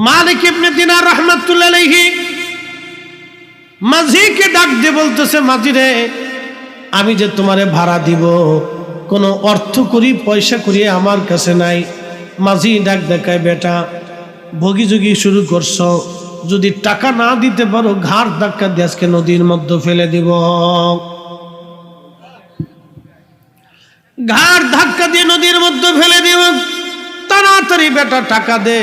মালিক ইবনে দিনার রাহমাতুল্লাহ আলাইহি মাঝিকে ডাক দিয়ে বলতেছে, মাঝি রে, আমি যে তোমারে ভাড়া দিব কোনো অর্থ করি পয়সা করি আমার কাছে নাই। মাঝি ডাক দেখায়, বেটা ভগিযোগি শুরু করছো, যদি টাকা না দিতে পারো ঘাড় ধাক্কা দিয়ে আজকে নদীর মধ্যে ফেলে দিব। ঘাড় ধাক্কা দিয়ে নদীর মধ্যে ফেলে দিব, তাড়াতাড়ি বেটা টাকা দে।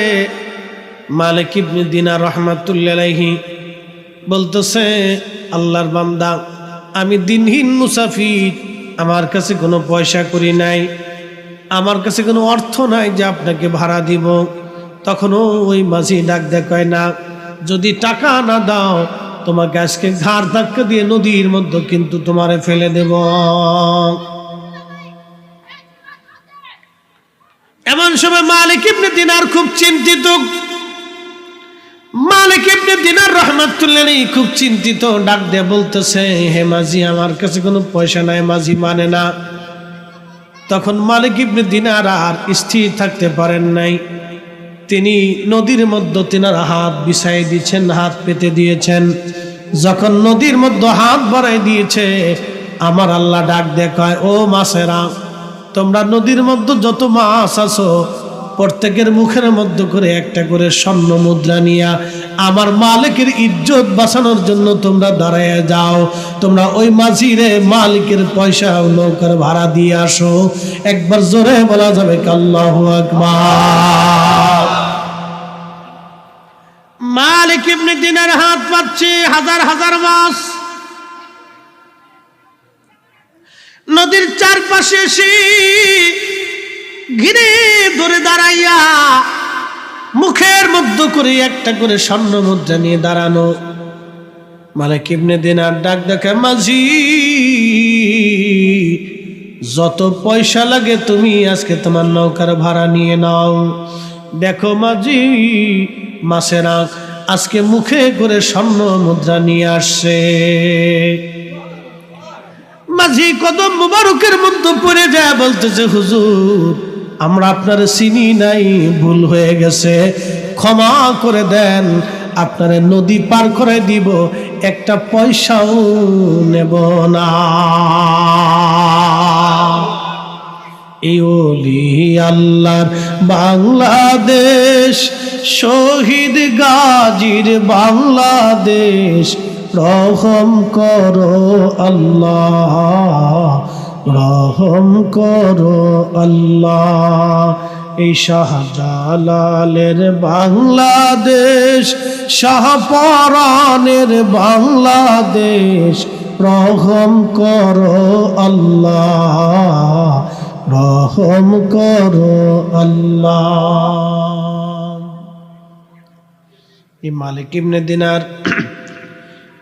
মালিক ইবনে দিনার রাহমাতুল্লাহ আলাইহি বলতেছে, আল্লাহর বান্দা, আমি দিনহীন মুসাফির, আমার কাছে কোনো পয়সা করি নাই, আমার কাছে কোনো অর্থ নাই যে আপনাকে ভাড়া দিব। তখনও ওই মাঝি ডাক দেখায়, না, যদি টাকা না দাও তোমাকে আজকে ঘাড় ধাক্কা দিয়ে নদীর মধ্যে কিন্তু তোমারে ফেলে দেব। এমন সময় মালিক ইবনে দিনার খুব চিন্তিত। মালিক ইবনে দিনার রাহমাতুল্লাহ আলাইহি খুব চিন্তিত, ডাক দিয়ে বলতেছে, হে মাঝি, আমার কাছে কোনো পয়সা নাই। মাঝি মানে না। তখন মালিক ইবনে দিনার আর স্থির থাকতে পারেন নাই, তিনি নদীর মধ্যে তিনার হাত বিছাই দিয়েছেন, হাত পেতে দিয়েছেন। যখন নদীর মধ্যে হাত বাড়াই দিয়েছে, আমার আল্লাহ ডাক দেখায়, ও মাছেরা, তোমরা নদীর মধ্যে যত মাছ আছো প্রত্যেকের মুখের মধ্যে করে একটা করে স্বর্ণ মুদ্রা নিয়া আমার মালিকের ইজ্জত বাঁচানোর জন্য তোমরা দাঁড়ায় যাও। তোমরা ওই মাঝিরে মালিকের পয়সা নৌকার ভাড়া দিয়ে আসো। একবার জোরে বলা যাবে আল্লাহু আকবার। মালিক ইবনে দিনার হাত পাচ্ছে, হাজার হাজার মাছ নদীর চারপাশে এসে ঘিরে ধরে দাঁড়াইয়া মুখের মধ্যে করে একটা করে স্বর্ণ মুদ্রা নিয়ে দাঁড়ানো। মালিক ইবনে দিনার ডাক দেখে, মাঝি, যত পয়সা লাগে তুমি আজকে তোমার নৌকার ভাড়া নিয়ে নাও। দেখো মাঝি, মাছেরা আজকে মুখে করে স্বর্ণ মুদ্রা নিয়ে আসছে। মাঝি কদম মুবারকের মধ্যে পড়ে যায়, বলতেছে, হুজুর, আমরা আপনার চিনি নাই, ভুল হয়ে গেছে, ক্ষমা করে দেন, আপনারে নদী পার করে দিব, একটা পয়সাও নেব না। এই ওলি আল্লাহর বাংলাদেশ, শহীদ গাজীর বাংলাদেশ, রহম করো আল্লাহ, রহম করো আল্লাহ। এই শাহজালালের বাংলাদেশ, শাহপরানের বাংলাদেশ, রহম করো আল্লাহ, রহম করো আল্লাহ। এই মালিক ইবনে দিনার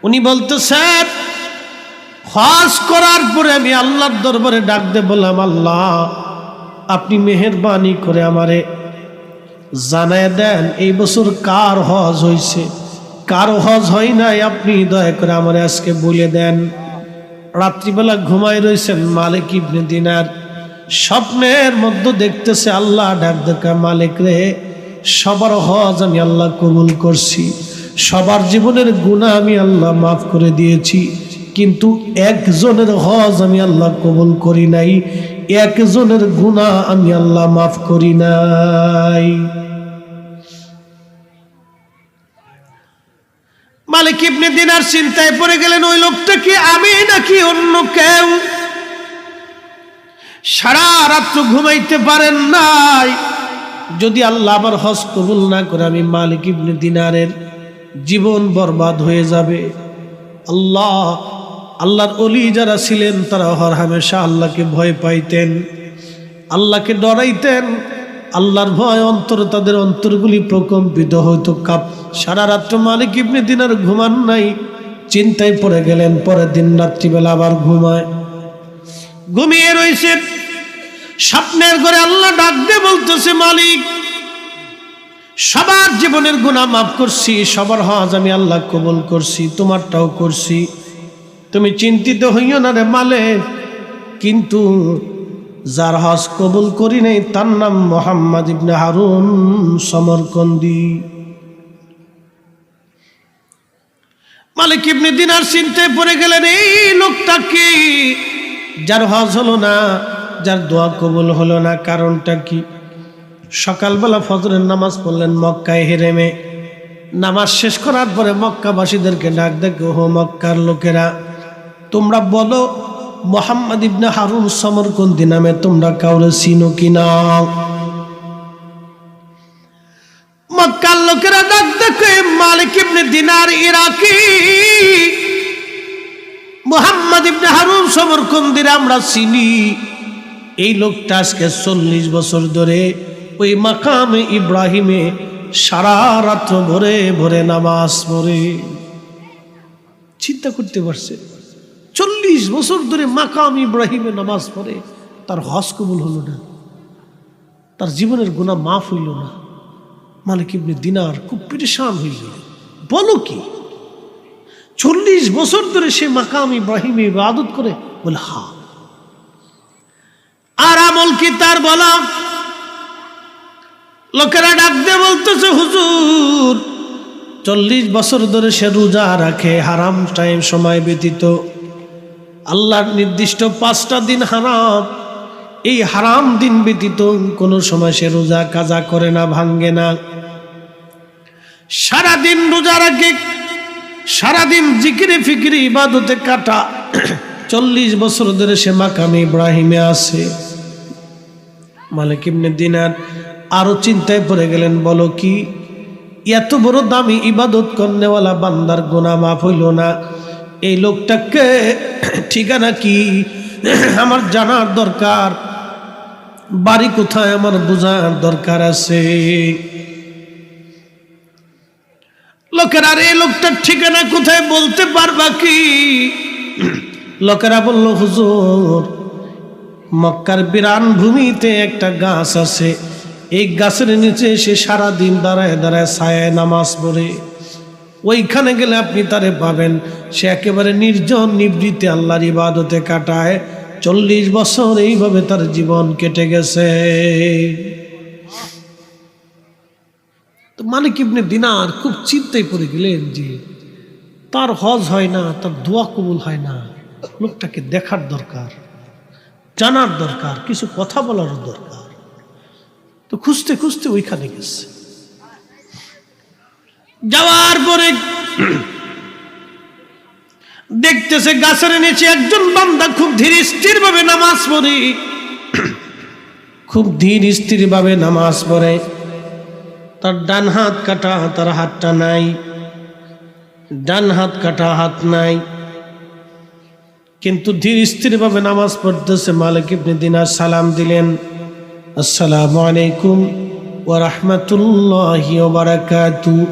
উনি বলতেছেন, হজ করার পরে আমি আল্লাহর দরবারে ডাক দিয়ে বললাম, আল্লাহ, আপনি মেহেরবানি করে আমারে জানায় দেন এই বছর কার হজ হয়েছে, কার হজ হয় নাই, আপনি দয়া করে আমারে আজকে বলে দেন। রাত্রিবেলা ঘুমায় রয়েছেন মালিক ইবনে দিনার, স্বপ্নের মধ্যে দেখতেছে আল্লাহ ডাক দেখা, মালিক রে, সবার হজ আমি আল্লাহ কবুল করছি, সবার জীবনের গুনাহ আমি আল্লাহ মাফ করে দিয়েছি, কিন্তু একজনের হজ আমি আল্লাহ কবুল করি নাই, একজনের গুনাহ আমি আল্লাহ মাফ করি নাই। মালিক ইবনে দিনার চিন্তায় পড়ে গেলেন, ওই লোকটা কি আমি নাকি অন্য কেউ? সারা রাত্র ঘুমাইতে পারেন নাই, যদি আল্লাহ আমার হজ কবুল না করে আমি মালিক ইবনে দিনারের জীবন বরবাদ হয়ে যাবে। আল্লাহর ওলি যারা ছিলেন তারা হর হামেশা আল্লাহকে ভয় পাইতেন, আল্লাহকে ডরাইতেন, আল্লাহর ভয় অন্তর, তাদের অন্তরগুলি প্রকম্পিত হইতো। সারা রাত্র মালিক ইবনে দিনার ঘুমান নাই, চিন্তায় পড়ে গেলেন। পরের দিন রাত্রিবেলা আবার ঘুমিয়ে রয়েছে। স্বপ্নের ঘরে আল্লাহ ডাক দিয়ে বলতেছে, মালিক, সবার জীবনের গুনাহ মাফ করছি, সবার হজ আমি আল্লাহ কবুল করছি, তোমারটাও করছি, তুমি চিন্তিত হইও না রে মালিক। কিন্তু যার হজ কবুল করি নাই তার নাম মুহাম্মদ ইবনে হারুন সমরকন্দি। মালিক ইবনে দিনার চিন্তায় পড়ে গেলেন, এই লোকটা কি, যার হজ হলো না, যার দোয়া কবুল হলো না, কারণটা কি? সকালবেলা ফজরের নামাজ পড়লেন মক্কায় হেরেমে। নামাজ শেষ করার পরে মক্কাবাসীদেরকে ডাক দেখো, হো মক্কার লোকেরা, তোমরা বলো মুহাম্মদ ইবনে হারুন সমরকন্দি নামে তোমরা কাউরে চিনো কিনা? মক্কার লোকেরা ডাক দেখে, মালিক ইবনে দিনার ইরাকি, মুহাম্মদ ইবনে হারুন সমরকন্দির আমরা চিনি। এই লোকটা আজকে 40 বছর ধরে ওই মাকামে ইব্রাহিমে সারা রাত্র ভরে ভরে নামাজ পড়ে। চিন্তা করতে পারছে, 40 বছর ধরে মাকাম ইব্রাহিমে নামাজ পড়ে, তার হজ কবুল হলো না, তার জীবনের গুনাহ মাফ হইল না। মালিক ইবনে দিনার খুব পেরেশান হয়ে গেল। বলো কি, 40 বছর ধরে সে মাকাম ইব্রাহিমে ইবাদত করে? বলে হা। আর আমল কি তার বলা? লোকেরা ডাক দিয়ে বলতেছে, হুজুর 40 বছর ধরে সে রোজা রাখে, হারাম টাইম সময় ব্যতীত। আল্লাহর নির্দিষ্ট 5টা দিন হারাম, এই হারাম দিন ব্যতীত কোনো সময় সে রোজা কাজা করে না, ভাঙ্গে না। সারাদিন রোজা রাখে, সারাদিন জিকিরে ফিকিরে ইবাদতে কাটা। 40 বছর ধরে সে মাকামে ইব্রাহিমে আছে। মালিক ইবনে দিনার আরো চিন্তায় পড়ে গেলেন, বলো কি, এত বড় দামি ইবাদত করনেওয়ালা বান্দার গুনাহ মাফ হইল না, এই লোকটাকে ঠিকানা কি আমার জানার দরকার, বাড়ি কোথায় আমার বোঝার দরকার আছে। লোকেরা, আর এই লোকটার ঠিকানা কোথায় বলতে পারবা কি? লোকেরা বলল, হুজুর মক্কার বিরান ভূমিতে একটা গাছ আছে, এই গাছের নিচে সে সারাদিন দাঁড়ায় দাঁড়ায় ছায়ায় নামাজ পড়ে, ওইখানে গেলে আপনি তারে পাবেন। সে একেবারে নির্জন নিবৃত্তে আল্লাহর ইবাদতে কাটায়, 40 বছর এইভাবে তার জীবন কেটে গেছে। তো মালিক ইবনে দিনার খুব চিন্তায় পড়ে গেলেন যে তার হজ হয় না, তার দোয়া কবুল হয় না, লোকটাকে দেখার দরকার, জানার দরকার, কিছু কথা বলার দরকার। তো খুঁজতে খুঁজতে ওইখানে গেছে। যাওয়ার পরে দেখতেছে গাছের নিচে একজন বান্দা খুব ধীর স্থির ভাবে নামাজ পড়ে, খুব ধীর স্থির ভাবে নামাজ পড়ে। তার ডান হাত কাটা, তার হাতটা নাই, ডান হাত কাটা, হাত নাই, কিন্তু ধীর স্থির ভাবে নামাজ পড়তেছে। মালিক ইবনে দিনার সালাম দিলেন, আসসালামু আলাইকুম ওয়া রাহমাতুল্লাহি ওয়া বারাকাতুহু।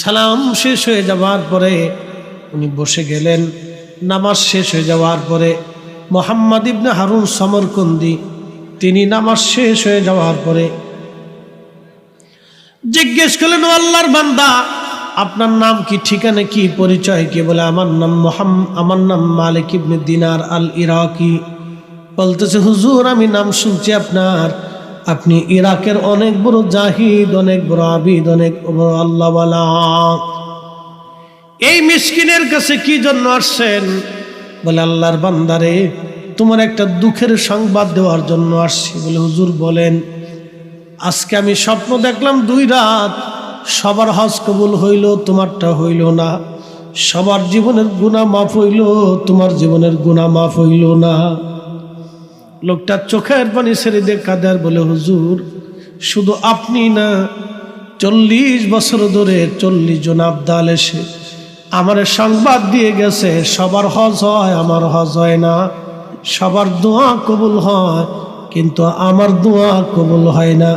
সালাম শেষ হয়ে যাওয়ার পরে উনি বসে গেলেন। নামাজ শেষ হয়ে যাওয়ার পরে মুহাম্মদ ইবনে হারুন সমরকন্দি তিনি নামাজ শেষ হয়ে যাওয়ার পরে জিজ্ঞেস করলেন, আল্লাহর বান্দা আপনার নাম কি, ঠিকানা কি, পরিচয় কি? বলে আমার নাম মালিক ইবনে দিনার আল ইরাকি। বলতেছে, হুজুর আমি নাম শুনছি আপনার, আপনি ইরাকের অনেক বড় জাহিদ, অনেক বড় আবিদ, অনেক বড় আল্লাহওয়ালা। এই মিসকিনের কাছে কি জন্য আসছেন? বলে আল্লাহর বান্দারে তোমার একটা দুঃখের সংবাদ দেওয়ার জন্য আসছি। বলে হুজুর বলেন। আজকে আমি স্বপ্ন দেখলাম 2 রাত, সবার হজ কবুল হইল, তোমারটা হইল না। সবার জীবনের গুনাহ মাফ হইল, তোমার জীবনের গুনাহ মাফ হইল না। লোকটা চোখের পানি ছেড়ে দিয়ে কাঁদার বলে, হুজুর শুধু আপনি না, 40 বছর ধরে 40 জন আবদাল এসে আমার সংবাদ দিয়ে গেছে, সবার হজ হয়, আমার হজ হয় না। সবার দোয়া কবুল হয়, কিন্তু আমার দোয়া কবুল হয় না।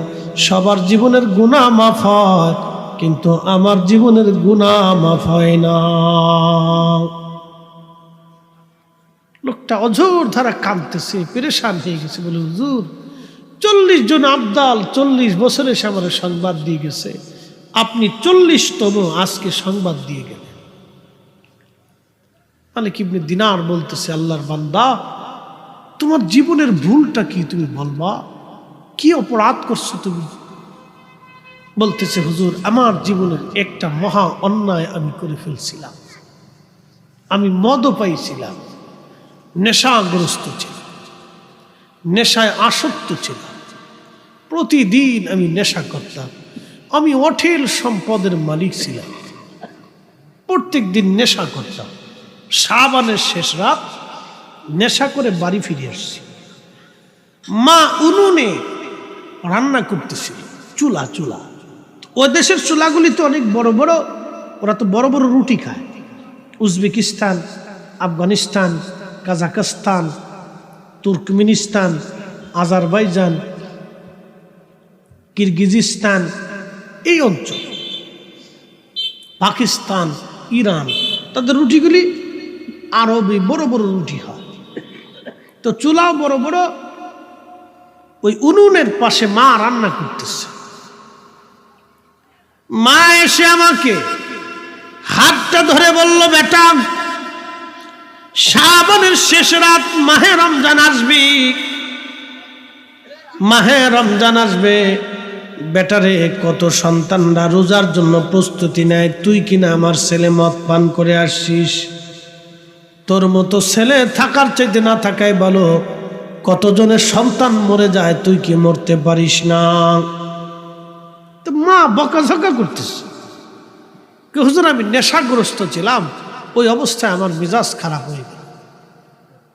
সবার জীবনের গুনাহ মাফ হয়, কিন্তু আমার জীবনের গুনাহ মাফ হয় না। লোকটা অঝোর ধারা কাঁদতেছে, পেরেশান হয়ে গেছে। বলে হুজুর 40 জন আবদাল 40 বছরে সে আমার সংবাদ দিয়ে গেছে, আপনি 40তম আজকে সংবাদ দিয়ে গেলেন। মালিক ইবনে দিনার বলতেছে, আল্লাহর বান্দা তোমার জীবনের ভুলটা কি, তুমি বলবা, কি অপরাধ করছো তুমি? বলতেছে, হুজুর আমার জীবনের একটা মহা অন্যায় আমি করে ফেলছিলাম। আমি মদও পাইছিলাম, নেশাগ্রস্ত ছিলাম, নেশায় আসক্ত ছিলাম, প্রতিদিন আমি নেশা করতাম। আমি অঢেল সম্পদের মালিক ছিলাম, প্রত্যেক দিন নেশা করতাম। শাবানের শেষ রাত নেশা করে বাড়ি ফিরে আসছি। মা উনুনে রান্না করতেছিল, চুলা চুলা। ও দেশের চুলাগুলি তো অনেক বড় বড়, ওরা তো বড় বড় রুটি খায়। Uzbekistan, Afghanistan, Kazakhstan, Turkmenistan, Azerbaijan, Kyrgyzstan, এই অঞ্চল, পাকিস্তান, ইরান, তাদের রুটিগুলি আরবি বড় বড় রুটি হয়। তো চুলাও বড় বড়। ওই উনুনের পাশে মা রান্না করতেছে। মা এসে আমাকে হাতটা ধরে বলল, বেটা, শাবানের শেষ রাত, মাহে রমজান আসবি, মাহে রমজান আসবে। বেটারে, কত সন্তানরা রোজার জন্য প্রস্তুতি নেয়, তুই কিনা আমার ছেলে মদ পান করে আসছিস। তোর মতো ছেলে থাকার চাইতে না থাকাই ভালো। কতজনের সন্তান মরে যায়, তুই কি মরতে পারিস না? তো মা বকাঝকা করতেছে। হুজুর, আমি নেশাগ্রস্ত ছিলাম, ওই অবস্থায় আমার মেজাজ খারাপ হয়ে গেল।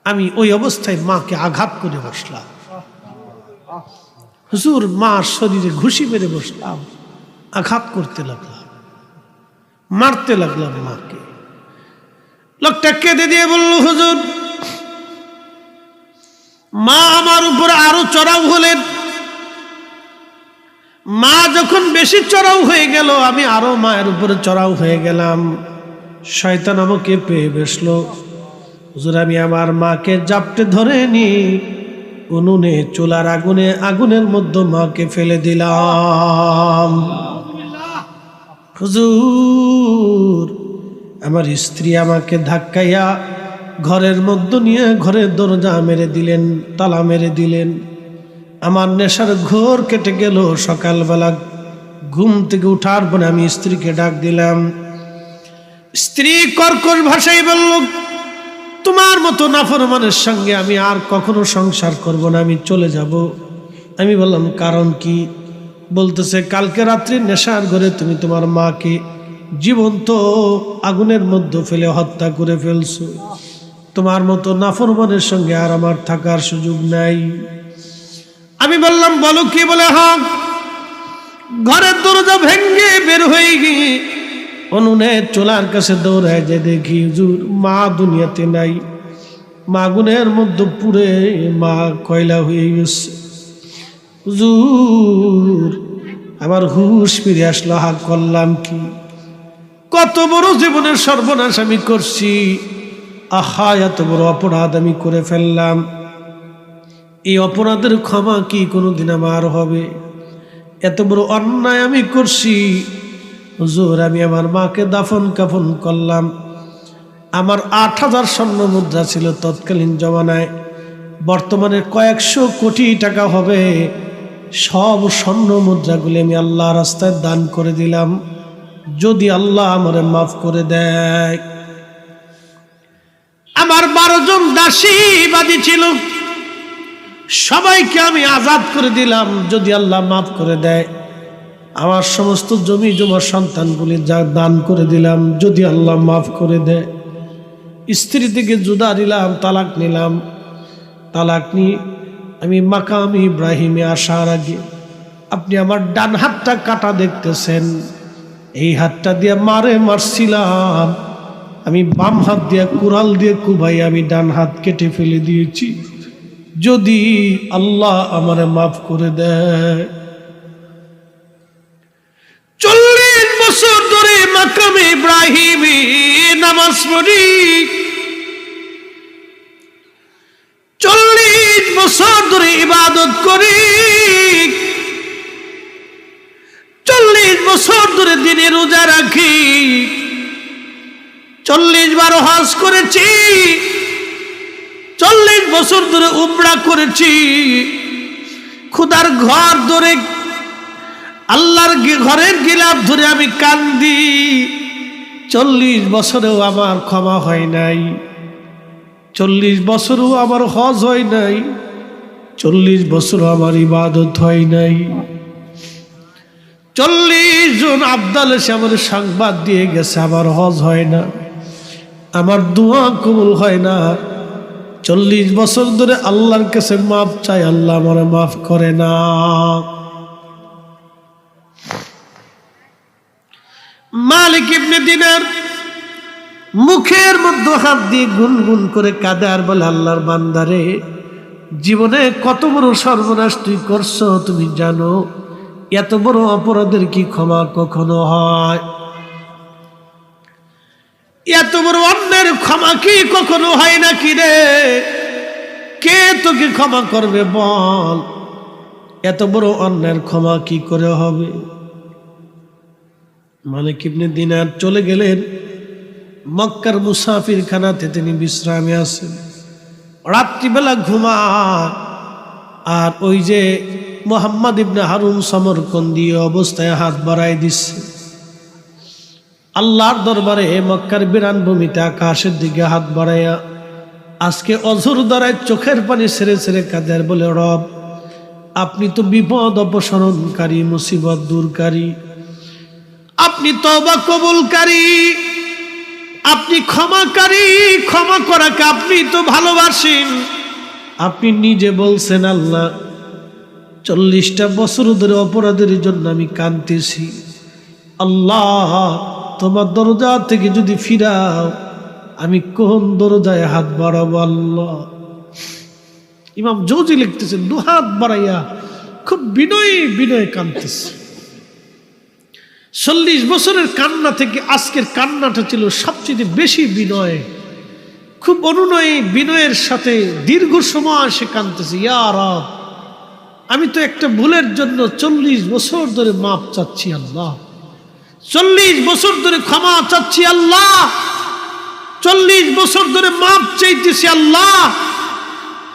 আমি ওই অবস্থায় মাকে আঘাত করে বসলাম। হুজুর, মার শরীরে ঘুষি মেরে বসলাম, আঘাত করতে লাগলাম, মারতে লাগলাম মাকে। লোকটা কেঁদে দিয়ে বলল, হুজুর, মা আমার উপর আরো চড়াও হলেন। মা যখন বেশি চড়াও হয়ে গেল, আমি আরো মায়ের উপরে চড়াও হয়ে গেলাম। শয়তান আমাকে পেয়ে বসলো। হুজুর, আমি আমার মাকে জাপটে ধরে নি, উনুনে চুলার আগুনে, আগুনের মধ্যে মাকে ফেলে দিলাম। হুজুর, আমার স্ত্রী আমাকে ধাক্কাইয়া ঘরের মধ্যে নিয়ে ঘরের দরজা মেরে দিলেন, তালা মেরে দিলেন। আমার নেশার ঘোর কেটে গেল। সকালবেলা ঘুম থেকে উঠার পরে আমি স্ত্রীকে ডাক দিলাম। স্ত্রী কর্কশ ভাষায় বলল, তোমার মতো নাফরমানের সঙ্গে আমি আর কখনো সংসার করব না, আমি চলে যাব। আমি বললাম, কারণ কি? বলতেছে, কালকে রাত্রি নেশার ঘরে তুমি তোমার মাকে জীবন্ত আগুনের মধ্যে ফেলে হত্যা করে ফেলছো। তোমার মতো নাফরমানের সঙ্গে আর আমার থাকার সুযোগ নাই। আমি বললাম, বলো কি? বলে, হ্যাঁ। ঘরের দরজা ভেঙ্গে বের হয়ে গিয়ে উনুনে চুলার কাছে দৌড়ায় যে দেখি, হুজুর, মা দুনিয়াতে নাই। মা আগুনের মধ্যে পুড়ে মা কয়লা হয়ে গেছে। হুজুর, আমার হুশ ফিরে আসলো। হা, করলাম কি? কত বড় জীবনের সর্বনাশ আমি করছি। আহা, এত বড় অপরাধ আমি করে ফেললাম। এই অপরাধের ক্ষমা কি কোনোদিন আমার হবে? এত বড় অন্যায় আমি করছি। হুজুর, আমি আমার মাকে দাফন কাফন করলাম। আমার ৮,০০০ স্বর্ণ মুদ্রা ছিল তৎকালীন জমানায়, বর্তমানে কয়েকশো কোটি টাকা হবে। সব স্বর্ণ মুদ্রাগুলি আমি আল্লাহ রাস্তায় দান করে দিলাম, যদি আল্লাহ আমারে মাফ করে দেয়। আমার ১২ জন দাসী বাদী ছিল, সবাইকে আমি আজাদ করে দিলাম, যদি আল্লাহ মাফ করে দেয়। আমার সমস্ত জমি জমা সন্তানগুলি যা দান করে দিলাম, যদি আল্লাহ মাফ করে দেয়। স্ত্রী থেকে জুদা দিলাম, তালাক নিলাম। তালাক নিয়ে আমি মাকাম ইব্রাহিমে আসার আগে আপনি আমার ডান হাতটা কাটা দেখতেছেন। এই হাতটা দিয়ে মারছিলাম, আমি বাম হাত দিয়ে কুড়াল দিয়ে কুবাই আমি ডান হাত কেটে ফেলে দিয়েছি, যদি আল্লাহ আমারে মাফ করে দেয়। 40 বছর ধরে মাকামে ইব্রাহিমে নামাজ পড়ি, 40 বছর ধরে ইবাদত করি, 40 বছর ধরে দিনে রোজা রাখি, 40 বার হজ করেছি, 40 বছর ধরে উমরা করেছি। খোদার ঘর ধরে, আল্লাহর ঘরের গিলাফ ধরে আমি কান্দি। 40 বছরেও আমার ক্ষমা হয় নাই, 40 বছরও আমার হজ হয় নাই, 40 বছরও আমার ইবাদত হয় নাই। 40 জন আব্দাল এসে আমার সংবাদ দিয়ে গেছে আমার হজ হয় না, আমার দোয়া কবুল হয় না। 40 বছর ধরে আল্লাহর কাছে মাফ চাই, আল্লাহ আমারে মাফ করে না। মালিক ইবনে দিনার মুখের মধ্যে হাত দিয়ে গুনগুন করে কাঁদে আর বলে, আল্লাহর বান্দারে, জীবনে কত বড় সর্বনাশ তুই করছো তুমি জানো? এত বড় অপরাধের কি ক্ষমা কখনো হয়? এত বড় অন্যের ক্ষমা কি কখনো হয় নাকি রে? কে তোকে ক্ষমা করবে বল? এত বড় অন্যের ক্ষমা কি করে হবে? মালিক ইবনে দিনার চলে গেলেন মক্কার মুসাফির খানাতে, তিনি বিশ্রামে আছেন, রাত্রিবেলা ঘুমান। আর ওই যে মুহাম্মদ ইবনে হারুন সমরকন্দি অবস্থায় হাত বাড়াই দিচ্ছে আল্লাহর দরবারে, মক্কার বিরান ভূমিতে আকাশের দিকে হাত বাড়াইয়া আজকে অঝর দ্বারায় চোখের পানি ছেড়ে ছেড়ে কাঁদে বলে, রব আপনি তো বিপদ অপসারণকারী, মুসিবত দূরকারী, আপনি তওবা কবুলকারী, আপনি ক্ষমাকারী, ক্ষমা করাকে আপনি তো ভালোবাসেন। আপনি নিজে বলছেন আল্লাহ 40টা বছর ধরে অপরাধের জন্য আমি কাঁদতেছি, আল্লাহ তোমার দরজা থেকে যদি ফিরাও আমি কোন দরজায় হাত বাড়াবো? আল্লাহ, ইমাম জৌজি লিখতেছেন, দু হাত বাড়াইয়া খুব বিনয়ে বিনয়ে কাঁদতেছে। 40 বছরের কান্না থেকে আজকের কান্নাটা ছিল সবচেয়ে বেশি বিনয়, খুব অনুনয়ে বিনয়ের সাথে দীর্ঘ সময় সে কাঁদতেছে, ইয়া রব আমি তো একটা ভুলের জন্য 40 বছর ধরে মাপ চাচ্ছি আল্লাহ, 40 বছর ধরে ক্ষমা চাচ্ছি আল্লাহ, 40 বছর ধরে মাপ চাইতেছি আল্লাহ,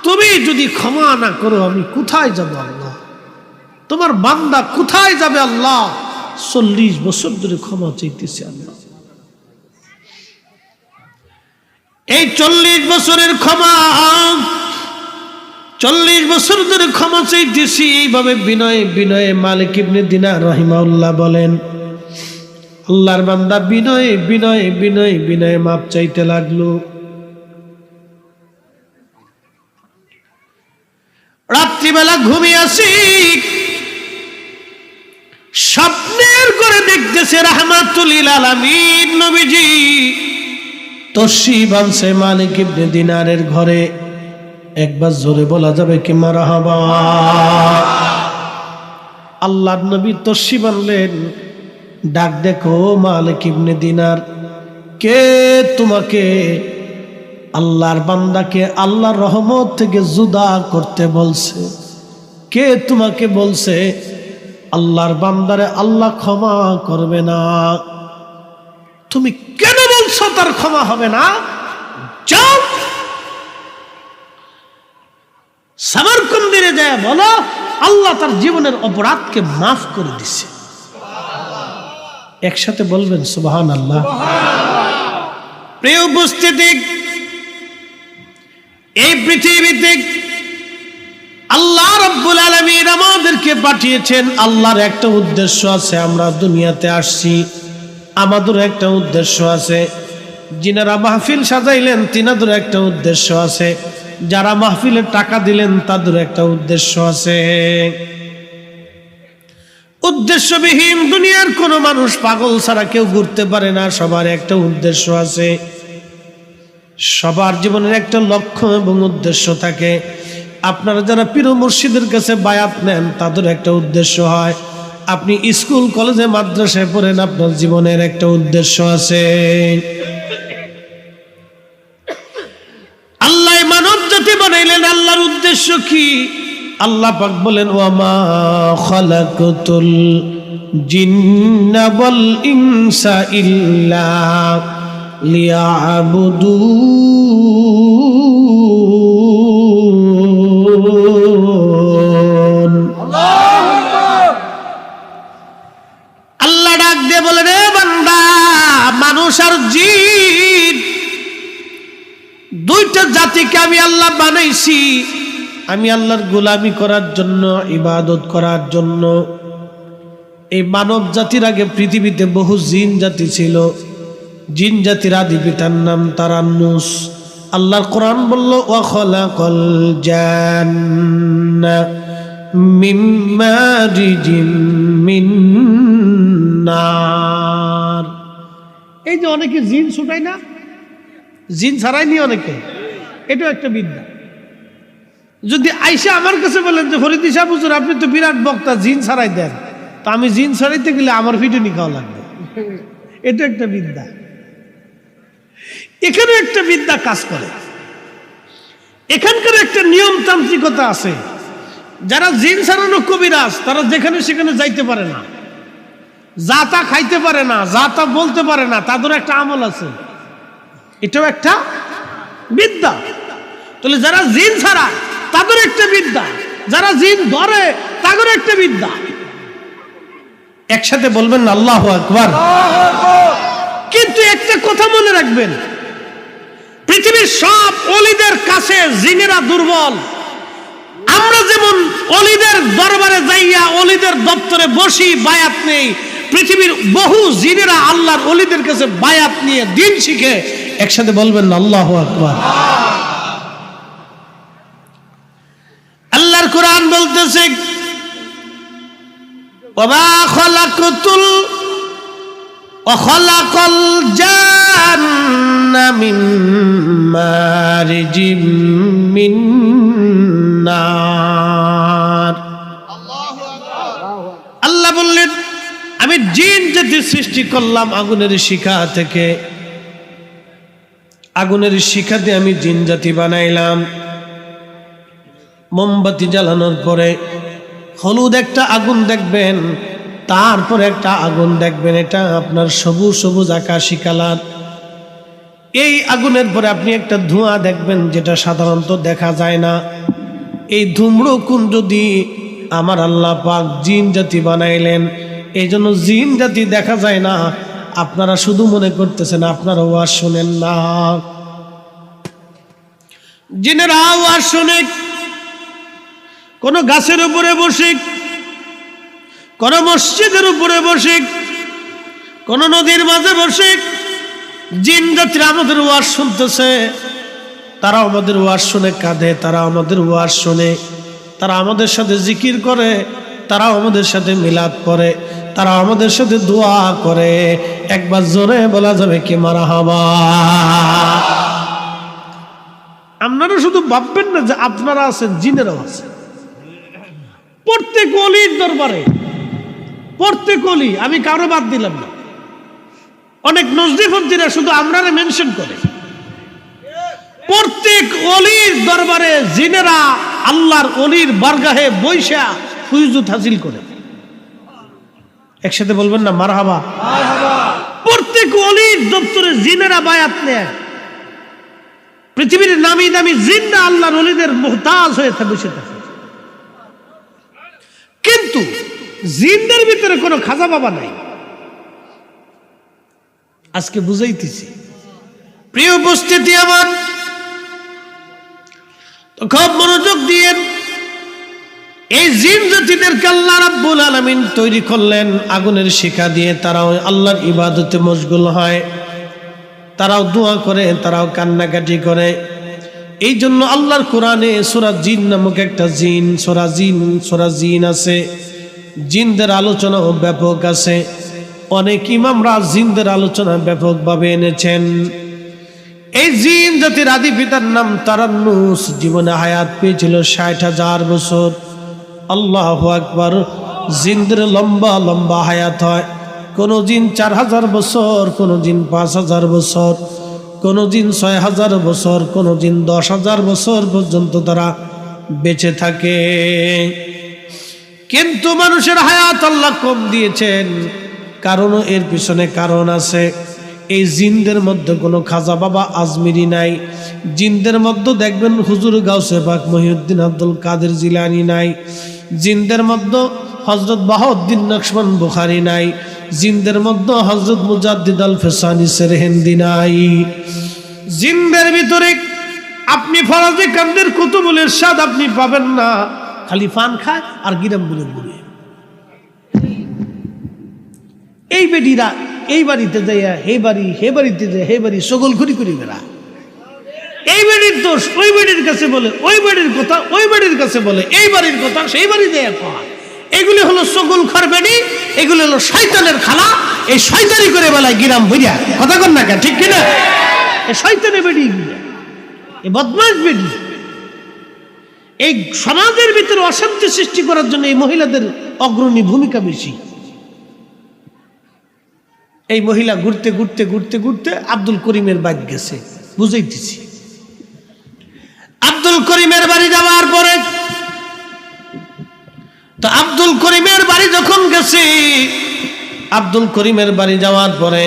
তুমি যদি ক্ষমা না করো আমি কোথায় যাব আল্লাহ? তোমার বান্দা কোথায় যাবে আল্লাহ? 40 বছর ধরে ক্ষমা চাইতেছি আল্লাহ। এই 40 বছরের ক্ষমা, 40 বছর ধরে ক্ষমা চাইতেছি, এইভাবে বিনয়ে বিনয়ে মালিক ইবনে দিনার রাহিমাহুল্লাহ বলেন, আল্লাহর বান্দা বিনয়ে বিনয়ে বিনয়ে বিনয়ে মাপ চাইতে লাগলো। রাত্রিবেলা ঘুমিয়ে আসি, স্বপ্নের করে দেখতেছে রাহমাতুল লিল আলামিন নবীজি তশি বানছে মালিক ইবনে দিনারের ঘরে। একবার জোরে বলা যাবে কি মারহাবা? আল্লাহর নবী তশি বানলেন, ডাক দেখো মালিক ইবনে দিনার, কে তোমাকে আল্লাহর বান্দাকে আল্লাহর রহমত থেকে জুদা করতে বলছে? কে তোমাকে বলছে আল্লাহর বান্দারে আল্লাহ ক্ষমা করবে না? তুমি কেন বলছো তার ক্ষমা হবে না? যাও সামারকন্দিরে যায় বলো আল্লাহ তার জীবনের অপরাধকে মাফ করে দিছে। একসাথে বলবেন সুবহানাল্লাহ। প্রিয় উপস্থিতি, এই পৃথিবীতে আল্লাহ রাব্বুল আলামিন আমাদেরকে পাঠিয়েছেন, আল্লাহর একটা উদ্দেশ্য আছে। আমরা দুনিয়াতে আসছি, আমাদের একটা উদ্দেশ্য আছে। যিনারা মাহফিল সাজাইলেন তিনাদের একটা উদ্দেশ্য আছে, যারা মাহফিলে টাকা দিলেন তাদের একটা উদ্দেশ্য আছে। উদ্দেশ্যবিহীন দুনিয়ার কোনো মানুষ পাগল ছাড়া কেউ ঘুরতে পারে না। সবার একটা উদ্দেশ্য আছে, সবার জীবনের একটা লক্ষ্য এবং উদ্দেশ্য থাকে। আপনারা যারা পীর মুর্শিদের কাছে বায়াত নেন তাদের একটা উদ্দেশ্য হয়। আপনি স্কুল কলেজে মাদ্রাসায় পড়েন, আপনার জীবনের একটা উদ্দেশ্য আছে। আল্লাহ মানব জাতি বানাইলেন, আল্লাহর উদ্দেশ্য কি? আল্লাহ পাক বলেন, ওয়ামা খালাকতুল জিন্না ওয়াল ইনসা ইল্লা লিয়াবুদুন। আল্লাহ ডাক দিয়ে বলেন, এ বান্দা, মানুষ মানুষ আর জিন দুইটা জাতিকে আমি আল্লাহ বানাইছি আমি আল্লাহর গোলামি করার জন্য, ইবাদত করার জন্য। এই মানব জাতির আগে পৃথিবীতে বহু জিন জাতি ছিল। জিন জাতির আদি পিতার নাম তারান্নুস। আল্লাহর কোরআন বলল ওয়া খালাকাল জান্না মিন মারিজিম মিন নার। এই যে অনেকে জিন ছুটায় না, জিন ছাড়াইনি অনেকে, এটাও একটা বিদ্যা। যদি আইসা আমার কাছে বলেন যে ফরিদ সাহেব হুজুর আপনি তো বিরাট বক্তা, জিন ছাড়াই দেন, তো আমি জিন ছাড়াইতে গেলে আমার পিটুনি খাওয়া লাগবে, এটা একটা বিদ্যা। এখানে একটা বিদ্যা কাজ করে। এখানকার একটা নিয়মতান্ত্রিকতা আছে। যারা জিন ছাড়ানো কবিরাজ তারা যেখানে সেখানে যাইতে পারে না, যা তা খাইতে পারে না, যা তা বলতে পারে না, তাদের একটা আমল আছে, এটাও একটা বিদ্যা। তাহলে যারা জিন ছাড়া তাদের একটা বিদ্যা, যারা জিন ধরে তাদের একটা বিদ্যা। একসাথে বলবেন না আল্লাহু আকবার। কিন্তু একটা কথা মনে রাখবেন, পৃথিবীর সব ওলিদের কাছে জিনেরা দুর্বল। আমরা যেমন ওলিদের দরবারে যাইয়া ওলিদের দপ্তরে বসি, বায়াত নেই, পৃথিবীর বহু জিনেরা আল্লাহর ওলিদের কাছে বায়াত নিয়ে দিন শিখে। একসাথে বলবেন না আল্লাহু আকবার। আল্লাহর কোরআন বলতেছে ওয়া খালাকাতুল ওয়া খালাকাল জান্না মিন মারিজিম মিন নার। আল্লাহ বললেন আমি জিন জাতি সৃষ্টি করলাম আগুনের শিখা থেকে। আগুনের শিখা দিয়ে আমি জিন জাতি বানাইলাম। মোমবাতি জ্বালানোর পরে হলুদ একটা আগুন দেখবেন, তারপরে একটা আগুন দেখবেন, এটা আপনার সবুজ সবুজ আকাশি কালার। এই আগুনের পরে আপনি একটা ধোঁয়া দেখবেন যেটা সাধারণত দেখা যায় না। এই ধূম্রকুণ্ড দিয়ে আমার আল্লাহ পাক জিন জাতি বানাইলেন। এই জন্য জিন জাতি দেখা যায় না। আপনারা শুধু মনে করতেছেন আপনারা ওয়াজ শোনেন না। জিনেরা ওয়াজ শোনে কোন গাছের উপরে বসে, কোন মসজিদের উপরে বসে, কোন নদীর মাঝে বসে। জিন জাতিরা আমাদের ওয়াজ শুনতেছে, তারা আমাদের ওয়াজ শুনে কাঁদে, তারা আমাদের ওয়াজ শুনে, তারা আমাদের সাথে জিকির করে, তারা আমাদের সাথে মিলাদ করে, তারা আমাদের সাথে দোয়া করে। একবার জোরে বলা যাবে কি মারহাবা। আপনারা শুধু ভাববেন না যে আপনারা আছেন, জিনেরাও আছে। প্রত্যেক ওলির দরবারে, প্রত্যেক ওলি, আমি কারো বাদ দিলাম না। অনেক নজদিফদ্দিরা শুধু আমরারে মেনশন করে। প্রত্যেক ওলির দরবারে জিনেরা আল্লাহর ওলির বারগাহে বৈশা ফুয়ুজুত হাসিল করে। একসাথে বলবেন না মারহাবা। প্রত্যেক ওলির দপ্তরে জিনেরা বায়াত নেয়। পৃথিবীর নামি দামি জিনরা আল্লাহর ওলিদের মুহতাজ হয়ে বসে থাকে। কিন্তু জিনদের ভিতরে কোনো খাজা বাবা নাই। আজকে বুঝাইতেছি। প্রিয় উপস্থিতি আমার, তো খুব মনোযোগ দিয়ে এই জিন জাতিদেরকে আল্লাহ রাব্বুল আলামিন তৈরি করলেন আগুনের শিখা দিয়ে। তারাও আল্লাহর ইবাদতে মশগুল হয়, তারাও দোয়া করে, তারাও কান্নাকাটি করে। এই জন্য আল্লাহর কোরআনে সূরা জিন নামক একটা সূরা জিন আছে। জিনদের আলোচনাও ব্যাপক আছে। অনেক ইমামরা জিনদের আলোচনা ব্যাপকভাবে এনেছেন। এই জিন জাতির আদি পিতার নাম তারান্নুস। জীবনে হায়াত পেয়েছিল ৬০,০০০ বছর। আল্লাহু আকবার। জিনদের লম্বা লম্বা হায়াত হয়। কোন জিন ৪,০০০ বছর, কোন জিন ৫,০০০ বছর, কোন জিন ৬,০০০ বছর, কোন জিন ১০,০০০ বছর পর্যন্ত তারা বেঁচে থাকে। কিন্তু মানুষের হায়াত আল্লাহ কম দিয়েছেন, কারণ এর পিছনে কারণ আছে। এই জিনদের মধ্যে কোনো খাজা বাবা আজমিরি নাই। জিনদের মধ্যে দেখবেন হুজুর গাউসে পাক মহিউদ্দিন আব্দুল কাদের জিলানী নাই। জিনদের মধ্যে হযরত বাহাউদ্দিন নকশবন্দ বুখারী নাই। জিনদের মধ্যে হযরত মুজাদ্দিদ আল ফেসানি সেরহিন্দি নাই। জিনদের ভিতরে আপনি ফরাজে কান্দের কুতুবুলের স্বাদ আপনি পাবেন না, খালি পান খায় আর গিরাম বুলে বুলে। এই বেডিরা এই বাড়িতে যাইয়া হে বাড়ি, হে বাড়িতে যায় হে বাড়ি, সকল ঘুরি ঘুরি বেড়া। এই বাড়ির দোষ ওই বাড়ির কাছে বলে, ওই বাড়ির কথা ওই বাড়ির কাছে বলে, এই বাড়ির কথা সেই বাড়ি দেয়া কয়। এগুলি হলো সকল খর বেডি, এগুলি হলো শয়তানের খালা। এই শয়তানি করে বেলায় গিরাম ভরিয়া, কথা কন না কেন, ঠিক কিনা? এই শয়তানের বেডি, এই বদমাশ বেডি। এই সমাজের ভিতরে অশান্তি সৃষ্টি করার জন্য এই মহিলাদের অগ্রণী ভূমিকা বেশি। এই মহিলা ঘুরতে ঘুরতে ঘুরতে ঘুরতে আব্দুল করিমের বাড়ি গেছে, বুঝাইতেছি। আব্দুল করিমের বাড়ি যাওয়ার পরে তো আব্দুল করিমের বাড়ি যখন গেছে, আব্দুল করিমের বাড়ি যাওয়ার পরে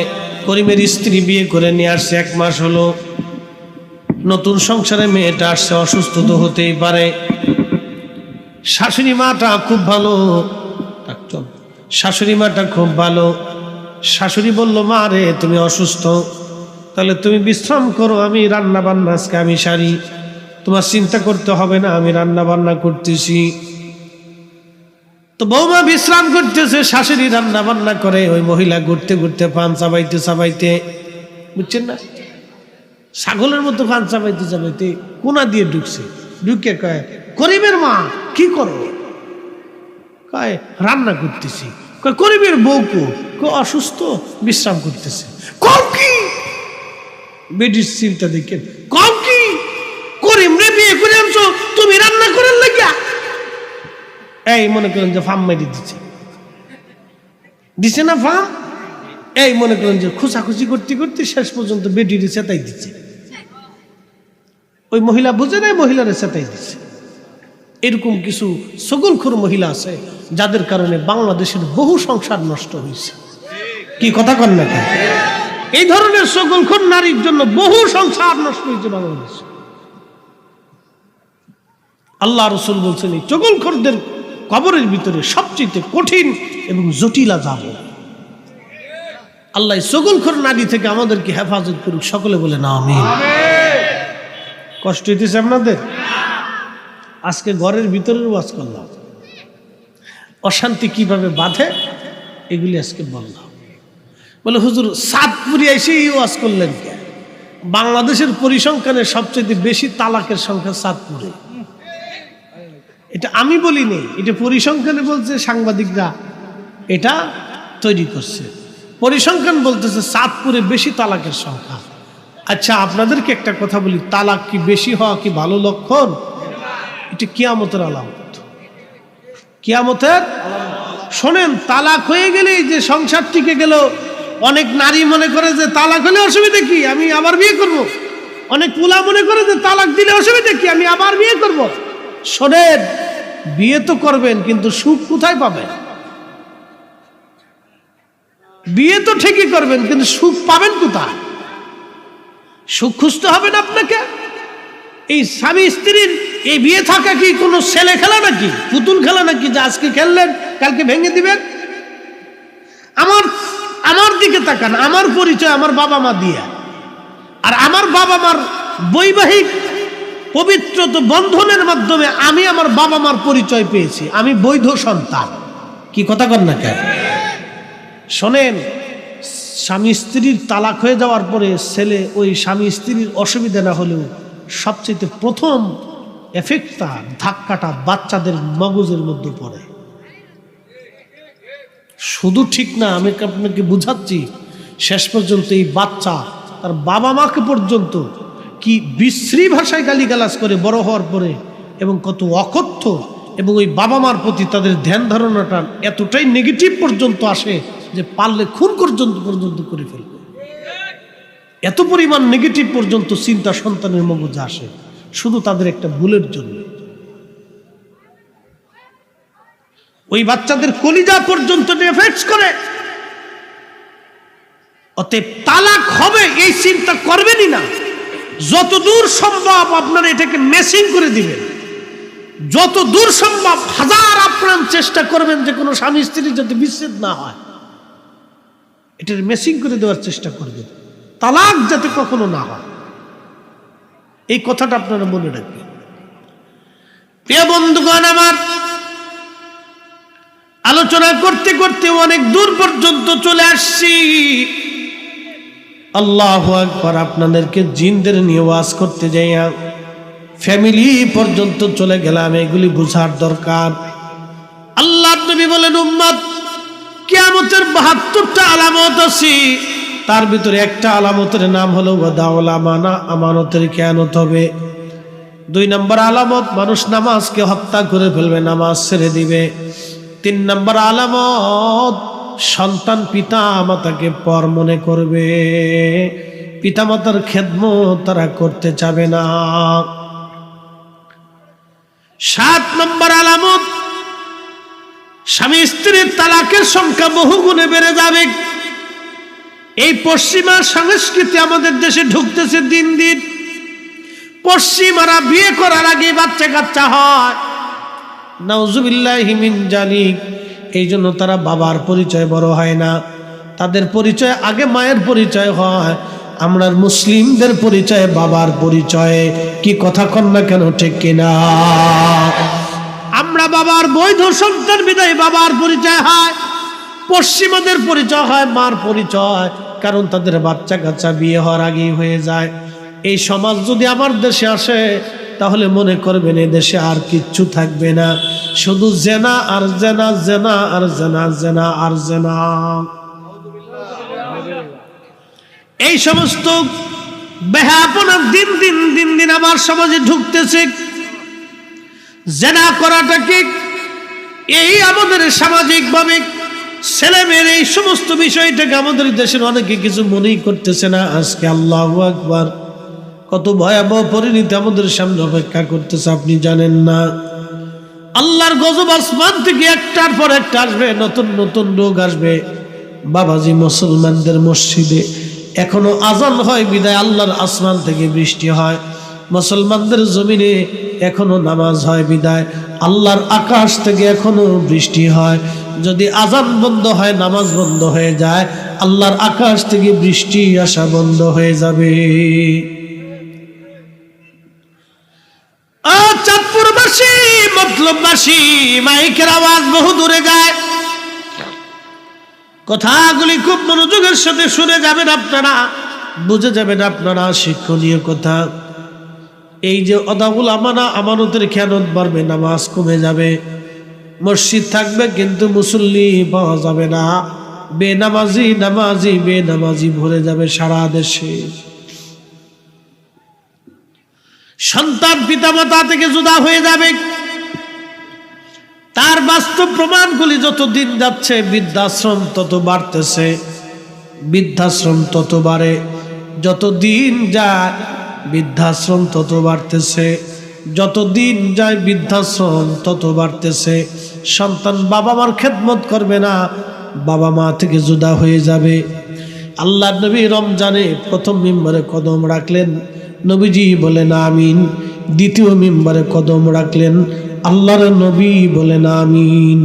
করিমের স্ত্রী বিয়ে করে নিয়ে আসছে, 1 মাস হলো। নতুন সংসারে মেয়েটা আসছে, অসুস্থ তো হতেই পারে। শাশুড়ি মাটা খুব ভালো, শাশুড়ি মাটা খুব ভালো। শাশুড়ি বলল, মা রে তুমি অসুস্থ, তাহলে তুমি বিশ্রাম করো, আমি রান্না বান্না আজকে আমি সারি, তোমার চিন্তা করতে হবে না, আমি রান্না বান্না করতেছি। তো বৌমা বিশ্রাম করতেছে, শাশুড়ি রান্না বান্না করে। ওই মহিলা ঘুরতে ঘুরতে পান চাবাইতে চাবাইতে, বুঝছেন না, ছাগলের মতো পান চাবাইতে চাবাইতে কোনা দিয়ে ঢুকছে। ঢুকে কয়, করিমের মা কি করো? কয়, রান্না করতেছি। কয়, করিমের বউ কো? অসুস্থ, বিশ্রাম করতেছে। কম কি বেডির চিন্তা দেখেন, কম কি করিম রে বিয়ে করে আনছো তুমি রান্না করার লাগিয়া? এই মনে করেন যে ফার্ম মেরে দিছে না ফার্ম। এই মনে করেন যে খুশাখুশি করতে করতে শেষ পর্যন্ত বেডিরে চেতাই দিচ্ছে। ওই মহিলা বুঝে নাই, মহিলারে চেতাই দিচ্ছে। এরকম কিছু সগলখোর মহিলা আছে যাদের কারণে বাংলাদেশের বহু সংসার নষ্ট হয়েছে। কি কথা কন না? এই ধরনের সগলখোর নারীর জন্য বহু সংসার নষ্ট হয়েছে বাংলাদেশে। আল্লাহ রসুল বলছেন, এই চগলখোরদের কবরের ভিতরে সবচেয়ে কঠিন এবং জটিল আযাব। আল্লাহ চগলখোর নারী থেকে আমাদেরকে হেফাজত করুক, সকলে বলে না আমিন। কষ্ট হইতেছে আপনাদের? আজকে ঘরের ভিতরের ওয়াজ করলাম, অশান্তি কিভাবে বাঁধে এগুলি আজকে বললাম। বলে হুজুর চাঁদপুরে এসে এই ওয়াজ করলেন কে? বাংলাদেশের পরিসংখ্যানে সবচেয়ে বেশি তালাকের সংখ্যা চাঁদপুরে। এটা আমি বলিনি, এটা পরিসংখ্যানে বলছে, সাংবাদিকরা এটা তৈরি করছে। পরিসংখ্যান বলতেছে চাঁদপুরে বেশি তালাকের সংখ্যা। আচ্ছা আপনাদেরকে একটা কথা বলি, তালাক কি বেশি হওয়া কি ভালো লক্ষণ? এটা কিয়ামতের আলামত। কিয়ামতের শোনেন, তালাক হয়ে গেলেই যে সংসার টিকে গেল। অনেক নারী মনে করে যে তালাক হলে অসুবিধা কি, আমি আবার বিয়ে করব। অনেক পুলা মনে করে যে তালাক দিলে অসুবিধা কি, আমি আবার বিয়ে করব। শোনেন, বিয়ে তো করবেন কিন্তু সুখ কোথায় পাবেন? বিয়ে তো ঠিকই করবেন কিন্তু সুখ পাবেন কোথায়? সুখ খুঁজতে হবে না আপনাকে। এই স্বামী স্ত্রীর এই বিয়ে থাকা কি কোনো ছেলে খেলা নাকি, পুতুল খেলা নাকি যে আজকে খেললেন কালকে ভেঙে দিবেন? আমার দিকে তাকান, আমার পরিচয় আমার বাবা মা দিয়ে, আর আমার বাবা মার বৈবাহিক পবিত্র বন্ধনের মাধ্যমে আমি আমার বাবা মার পরিচয় পেয়েছি, আমি বৈধ সন্তান। কি কথা কন না কেন? শোনেন, স্বামী স্ত্রীর তালাক হয়ে যাওয়ার পরে ছেলে ওই স্বামী স্ত্রীর অসুবিধা না হলেও সবচেয়ে প্রথম এফেক্টটা, ধাক্কাটা বাচ্চাদের মগজের মধ্যে পড়ে। শুধু ঠিক না, আমি আপনাকে বুঝাচ্ছি, শেষ পর্যন্ত এই বাচ্চা তার বাবা মাকে পর্যন্ত কি বিশ্রী ভাষায় গালিগালাজ করে বড় হওয়ার পরে, এবং কত অকথ্য, এবং ওই বাবা মার প্রতি তাদের ধ্যান ধারণাটা এতটাই নেগেটিভ পর্যন্ত আসে যে পারলে খুন পর্যন্ত করে ফেলবে। এত পরিমাণ নেগেটিভ পর্যন্ত চিন্তা সন্তানের মগজে আসে শুধু তাদের একটা ভুলের জন্য। ওই বাচ্চাদের কলিজা পর্যন্ত এফেক্ট করে। অতএব তালাক হবে এই চিন্তা করবেনই না। যতদূর সম্ভব আপনারা এটাকে মেসিং করে দিবেন, যতদূর সম্ভব হাজার আপ্রাণ চেষ্টা করবেন যে কোনো স্বামী স্ত্রীর যাতে বিচ্ছেদ না হয়। এটার মেসিং করে দেওয়ার চেষ্টা করবেন, তালাক যাতে কখনো না হয়। এই কথাটা আপনারা মনে রাখবেন। প্রিয় বন্ধুগণ আমার, আলোচনা করতে করতে অনেক দূর পর্যন্ত চলে আসছি। আল্লাহু আকবার। আপনাদেরকে জিনদের নিয়ে ওয়াজ করতে যাইয়া ফ্যামিলি পর্যন্ত চলে গেলাম, এগুলি বুঝার দরকার। আল্লাহর নবী বলেন, উম্মত কিয়ামতের ৭২টা আলামত আছে, তার ভিতরে একটা আলামতের নাম হলো ওয়াদাউল আমানা, আমানতের খেয়ানত হবে। ২ নম্বর আলামত, মানুষ নামাজকে হত্যা করে ফেলবে, নামাজ ছেড়ে দিবে। ৩ নম্বর আলামত, সন্তান পিতা মাতাকে পর মনে করবে, পিতামাতার খেদমত তারা করতে চাবে না। ৭ নম্বর আলামত, স্বামী স্ত্রীর তালাকের সংখ্যা বহুগুণে বেড়ে যাবে। এই পশ্চিমা সংস্কৃতি আমাদের দেশে ঢুকতেছে দিন দিন। পশ্চিমারা বিয়ে করার আগে বাচ্চা কাচ্চা হয়, নাউজুবিল্লাহি মিন জালিক। এই জন্য তারা বাবার পরিচয় বড় হয় না, তাদের পরিচয় আগে মায়ের পরিচয় হয়। আমরা মুসলিমদের পরিচয় বাবার পরিচয়। কি কথা কন না কেন, ঠিক কিনা? আমরা বাবার বৈধ সন্তান বিদায় বাবার পরিচয় হয়, পশ্চিমাদের পরিচয় হয় মার পরিচয়, কারণ তাদের বাচ্চা কাচ্চা বিয়ে হওয়ার আগেই হয়ে যায়। এই সমাজ যদি আমার দেশে আসে, তাহলে মনে করবেন এই দেশে আর কিচ্ছু থাকবে না, শুধু জেনা আর জেনা, জেনা আর জেনা, জেনা আর জেনা। এই সমস্ত বেহাপনা দিন দিন দিন দিন আমার সমাজে ঢুকতেছে। জেনা করাটা কি এই আমাদের সামাজিকভাবে ছেলে মেয়ের এই সমস্ত বিষয়টাকে আমাদের দেশের অনেকে কিছু মনেই করতেছে না। আজকে আল্লাহু আকবার, কত ভয়াবহ পরিণতি আমাদের সামনে অপেক্ষা করতেছে আপনি জানেন না। আল্লাহর গজব আসমান থেকে একটার পর একটা আসবে, নতুন নতুন রোগ আসবে। বাবাজি, মুসলমানদের মসজিদে এখনো আজান হয় বিদায় আল্লাহর আসমান থেকে বৃষ্টি হয়, মুসলমানদের জমিনে এখনো নামাজ হয় বিদায় আল্লাহর আকাশ থেকে এখনো বৃষ্টি হয়। যদি আজান বন্ধ হয়, নামাজ বন্ধ হয়ে যায়, আল্লাহর আকাশ থেকে বৃষ্টি আসা বন্ধ হয়ে যাবে। চাঁদপুরবাসী, মতলববাসী, মাইকের আওয়াজ বহু দূরে যায়, কথাগুলি খুব মনোযোগের সাথে শুনে যাবেন আপনারা, বুঝে যাবেন আপনারা শিক্ষণীয় কথা। এই যে অদাউল আমানা, আমানতের খেয়ানত বাড়বে, নামাজ কমে যাবে, মসজিদ থাকবে কিন্তু মুসল্লি পাওয়া যাবে না, বেনামাজি নামাজি বেনামাজি ভরে যাবে সারা দেশে। সন্তান পিতামাতা থেকে জুদা হয়ে যাবে। তার বাস্তব প্রমাণগুলি যত দিন যাচ্ছে, বৃদ্ধাশ্রম তত বাড়তেছে, বৃদ্ধাশ্রম তত বাড়ে, যত দিন যায় বৃদ্ধাশ্রম তত বাড়তেছে, যত দিন যায় বৃদ্ধাশ্রম তত বাড়তেছে। সন্তান বাবা মার খেদমত করবে না, বাবা মা থেকে জুদা হয়ে যাবে। আল্লাহ নবী রমজানে প্রথম মিম্বরে কদম রাখলেন, নবীজি বলেন আমিন। দ্বিতীয় মিম্বরে কদম রাখলেন, আল্লাহর নবী বলেন আমিন।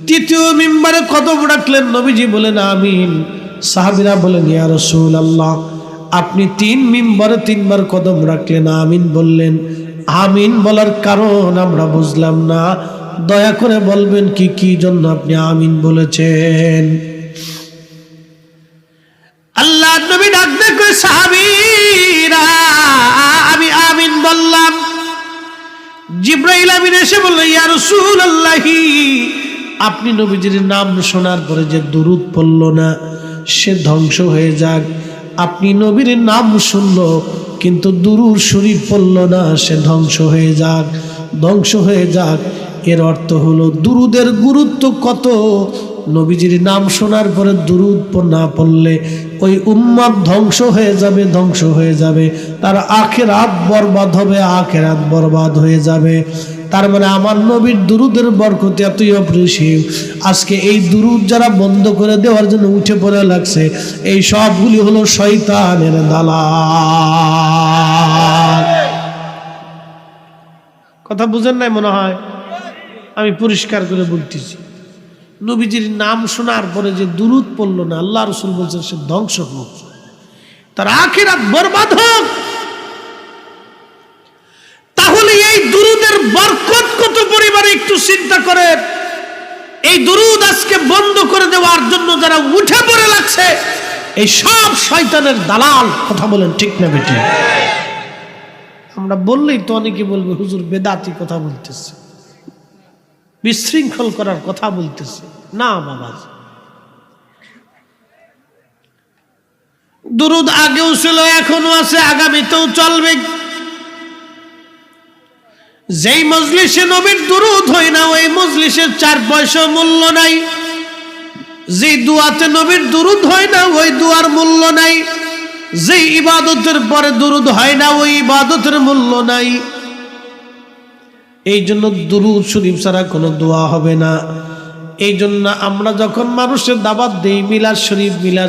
তৃতীয় মিম্বরে কদম রাখলেন, নবীজি বলেন আমিন। সাহাবীরা বলেন ইয়া রাসূলুল্লাহ, আপনি ৩ মিম্বরে ৩ বার কদম রাখলেন, আমিন বললেন। আমিন বলার কারণ আমরা বুঝলাম না, দয়া করে বলবেন কি জন্য আপনি আমিন বলেছেন? আল্লাহ নবী ডাক দেখে সাহাবীরা, আমি আমিন বললাম। জিবরাইল আমিন এসে বলল ইয়া রাসূলুল্লাহ, আপনি নবীজির নাম শোনার পরে যে দুরূদ পড়ল না, সে ধ্বংস হয়ে যাক। আপনি নবীর নাম শুনলো কিন্তু দুরূদ শরীফ পড়ল না, সে ধ্বংস হয়ে যাক, ধ্বংস হয়ে যাক। এর অর্থ হলো দুরূদের গুরুত্ব কত। নবীজির নাম শোনার পরে দুরূদ না পড়লে ওই উম্মত ধ্বংস হয়ে যাবে, ধ্বংস হয়ে যাবে, তার আখিরাত বরবাদ হবে, আখিরাত বরবাদ হয়ে যাবে। তার মানে আমার নবীর দুরূদের বরকত এতই অপরিসীম। আজকে এই দুরূদ যারা বন্ধ করে দেওয়ার জন্য উঠে পড়ে লাগছে, এই সবগুলি হলো শয়তানের দালাল। কথা বুঝেন নাই মনে হয়, আমি পরিষ্কার করে বলতেছি। নবীজির নাম শোনার পরে যে দুরূদ পড়লো না, আল্লাহ রাসূল বলছেন সে ধ্বংস হোক, তার আখিরাত বরবাদ হোক। তাহলে এই দুরূদের বরকত কত পরিমাণে একটু চিন্তা করে। এই দুরূদ আজকে বন্ধ করে দেওয়ার জন্য যারা উঠে পড়ে লাগছে, এই সব শয়তানের দালাল। কথা বলেন ঠিক না বেটি? আমরা বললেই তো অনেকে বলবে হুজুর বেদাতি কথা বলতেছে, বিশৃঙ্খল করার কথা বলতেছে। না বাবা, দুরূদ আগেও ছিল, এখনো আছে, আগামীতেও চলবে। যেই মজলিসে নবীর দুরূদ হয় না, ওই মজলিসের 4 পয়সা মূল্য নাই। যে দুয়াতে নবীর দুরূদ হয় না, ওই দুয়ার মূল্য নাই। যে ইবাদতের পরে দুরূদ হয় না, ওই ইবাদতের মূল্য নাই। এই জন্য দুরূদ শরীফ ছাড়া কোনো দোয়া হবে না। এই জন্য আমরা যখন মানুষের দাওয়াত দেই, মিলাদ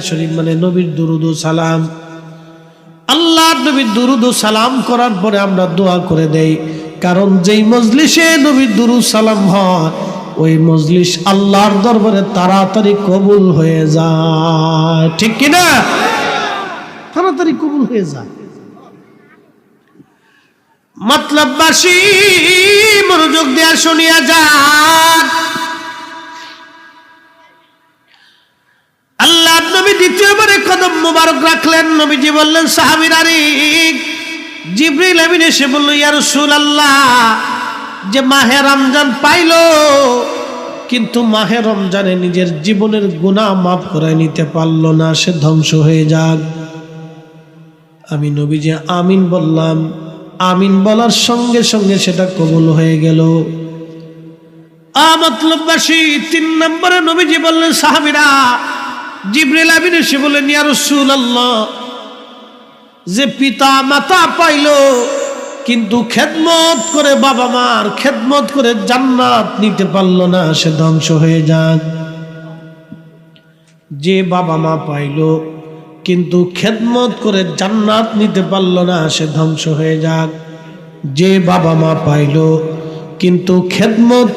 শরীফ মানে নবীর দুরূদ ও সালাম, আল্লাহর নবীর দুরূদ ও সালাম করার পরে আমরা দোয়া করে দেই। কারণ যেই মজলিসে নবীর দুরূদ সালাম হয়, ওই মজলিস আল্লাহর দরবারে তাড়াতাড়ি কবুল হয়ে যায়। ঠিক কিনা? তাড়াতাড়ি কবুল হয়ে যায়। মতলববাসী মনোযোগ দিয়ে শুনিয়া যান। আল্লাহর নবী দ্বিতীয়বারে কদম মোবারক রাখলেন। নবীজি বললেন, সাহাবীরা রে, জিবরিল আমিন এসে বলল, ইয়া রাসূলুল্লাহ, যে মাহে রমজান পাইলো, কিন্তু মাহে রমজানে নিজের জীবনের গুনাহ মাফ করে নিতে পারলো না, সে ধ্বংস হয়ে যাক। আমি নবীজি আমিন বললাম। আমিন বলার সঙ্গে সঙ্গে সেটা কবুল হয়ে গেল। মতলববাসী 3 নম্বরে নবীজি বললেন, সাহাবীরা, জিবরিল আমিন এসে বললেন, ইয়া রাসূলুল্লাহ, যে পিতা মাতা পাইলো কিন্তু খেদমত করে, বাবা মার খেদমত করে জান্নাত নিতে পারলো না, সে ধ্বংস হয়ে যাক। যে বাবা মা পাইলো কিন্তু খেদমত করে জান্নাত নিতে পারলো না, সে ধ্বংস হয়ে যাক। যে বাবা মা পাইলো কিন্তু খেদমত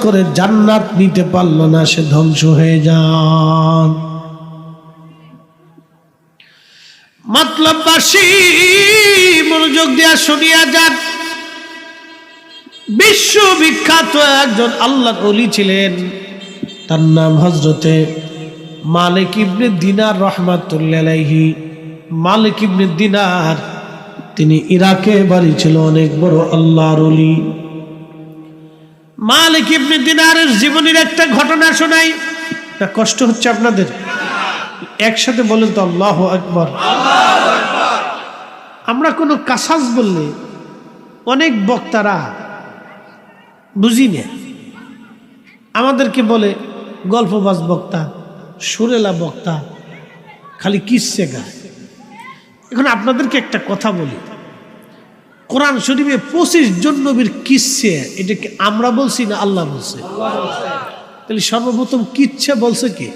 করে জান্নাত নিতে পারলো না, সে ধ্বংস হয়ে যাক। মতলববাসী মনোযোগ দিয়া শুনিয়া যান। বিশ্ববিখ্যাত একজন আল্লাহর ওলি ছিলেন, তার নাম হযরতে মালিক ইবনে দিনার রাহমাতুল্লাহি আলাইহি। মালিক ইবনে দিনার, তিনি ইরাকে বাড়ি ছিল, অনেক বড় আল্লাহর ওলি। মালিক ইবনে দিনারের জীবনের একটা ঘটনা শোনাই। তা কষ্ট হচ্ছে আপনাদের? একসাথে বলেন তো আল্লাহু আকবার। আমরা কোনো কাসাস বললে অনেক বক্তারা বুঝি না, আমাদেরকে বলে গল্পবাজ বক্তা, সুরেলা বক্তা, খালি কিসসে গায়। এখন আপনাদেরকে একটা কথা বলি, কোরআন শরীফে 25 জন নবীর কিসসে, এটা কি আমরা বলছি না আল্লাহ বলছে? তাহলে সর্বপ্রথম কিচ্ছা বলছে কি?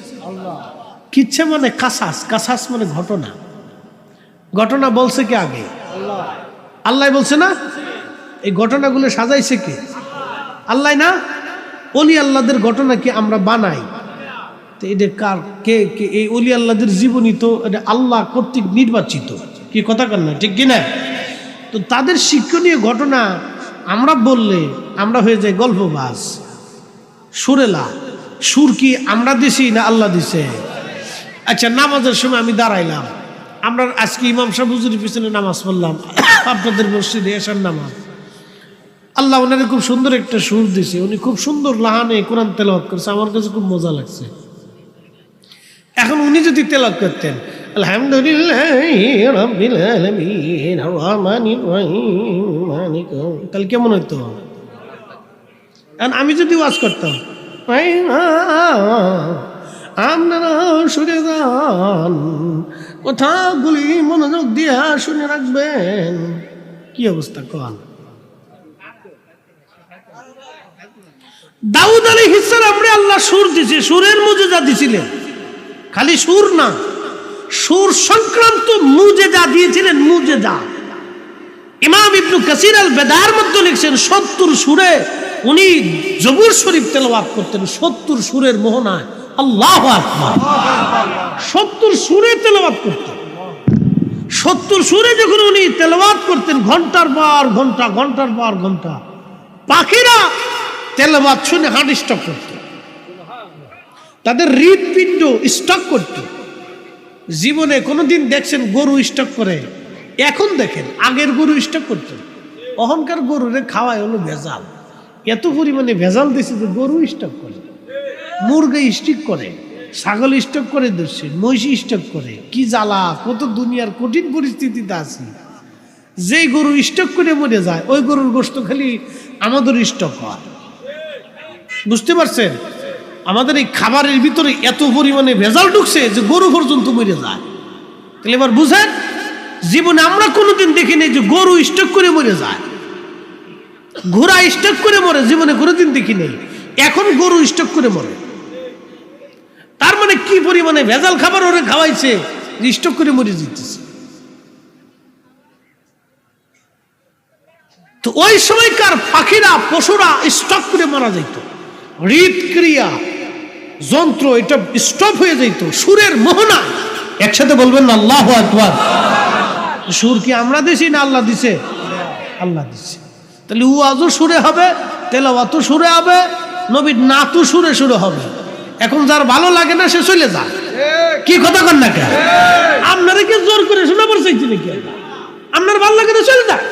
কিচ্ছা মানে কাসাস, কাসাস মানে ঘটনা। ঘটনা বলছে কি আগে? আল্লাহ বলছে না? এই ঘটনাগুলো সাজাইছে কি? আল্লাহ না? ওলি আল্লাহদের ঘটনা কি আমরা বানাই? তো এটা কার, কে কে? এই ওলি আল্লাহদের জীবনী তো এটা আল্লাহ কর্তৃক নির্বাচিত। কি কথা কর না, ঠিক কিনা? তো তাদের শিক্ষণীয় ঘটনা আমরা বললে আমরা হয়ে যাই গল্পবাজ, সুরেলা। সুর কি আমরা দিছি না আল্লাহ দিছে? আচ্ছা, নামাজের সময় আমি দাঁড়াইলাম, আমরা আজকে ইমাম সাহেব হুজুরের পিছনে নামাজ পড়লাম, আপনাদের মসজিদে এশার নামাজ। আল্লাহ ওনারে খুব সুন্দর একটা সুর দিছে, উনি খুব সুন্দর লাহানে কোরআন তেলাওয়াত করছে, আমার কাছে খুব মজা লাগছে। এখন উনি যদি তেলাওয়াত করতেন, আলহামদুলিল্লাহি রাব্বিল আলামিন আর রহমানির রহিম মালিক, তাহলে কেমন হইতো? এখন আমি যদি ওয়াজ করতাম, আপনারা শুনে যান, কথাগুলি মনোযোগ দিয়া শুনে রাখবেন, কি অবস্থা কন? দাউদ আলাইহিস সালামরে আল্লাহ সুর দিছে, সুরের মুজিজা দিছিলেন। খালি সুর না, সুর সংক্রান্ত মুজিজা দিয়েছিলেন, মুজিজা। ইমাম ইবনে কাসির আল বেদার মধ্যে লিখছেন 70 সুরে উনি জবুর শরীফ তেলাওয়াত করতেন 70 সুরের মোহনায়। আল্লাহু আকবার। 70 সুরে তেলাওয়াত করতেন। 70 সুরে যখন উনি তেলাওয়াত করতেন, ঘন্টার পর ঘন্টা, ঘন্টার পর ঘন্টা, পাখিরা তেলাওয়াত শুনে হার্ট স্ট্রোক করত, তাদের হৃদপিণ্ড স্ট্রোক করত। জীবনে কোনোদিন দেখছেন গরু স্ট্রোক করে? এখন দেখেন, আগের গরু স্ট্রোক করত। অহংকার গরুরে খাওয়ায় হলো ভেজাল, এত পরিমাণে ভেজাল দিছে যে গরু স্ট্রোক করে, মুরগি স্ট্রোক করে, ছাগল স্ট্রোক করে দিচ্ছে, মহিষী স্ট্রোক করে। কি জ্বালা! কত দুনিয়ার কঠিন পরিস্থিতিতে আছি। যেই গরু স্ট্রোক করে মরে যায়, ওই গরুর গোশত খালি আমাদের স্ট্রোক হয়। বুঝতে পারছেন? আমাদের এই খাবারের ভিতরে এত পরিমাণে ভেজাল ঢুকছে যে গরু পর্যন্ত মরে যায়। তাহলে এবার বুঝেন, জীবনে আমরা কোনোদিন দেখিনি যে গরু স্ট্রোক করে মরে যায়, ঘোড়া স্ট্রোক করে মরে, জীবনে কোনোদিন দেখিনি। এখন গরু স্ট্রোক করে মরে। তার মানে কি পরিমাণে ভেজাল খাবার ওরে খাওয়াইছে, স্ট্রোক করে মরে যেতেছে। তো ওই সময়কার পাখিরা, পশুরা স্ট্রোক করে মারা যাইত, হৃদক্রিয়া যন্ত্র এটা স্টপ হয়ে যাইত সুরের মোহনা। একসাথে বলবেন না আল্লাহু আকবার। সুর কি আমরা দিছি না আল্লাহ দিছে? আল্লাহ দিছে। তাহলে ওয়াজও সুরে হবে, তেলাওয়াতও সুরে হবে, নবীর নাতও সুরে সুরে হবে। এখন যার ভালো লাগে না সে চলে যায়। কি কথা কন না কেন? আপনারা কি জোর করে শোনা পড়ছেন নাকি? আপনার ভালো লাগে না চলে যায়,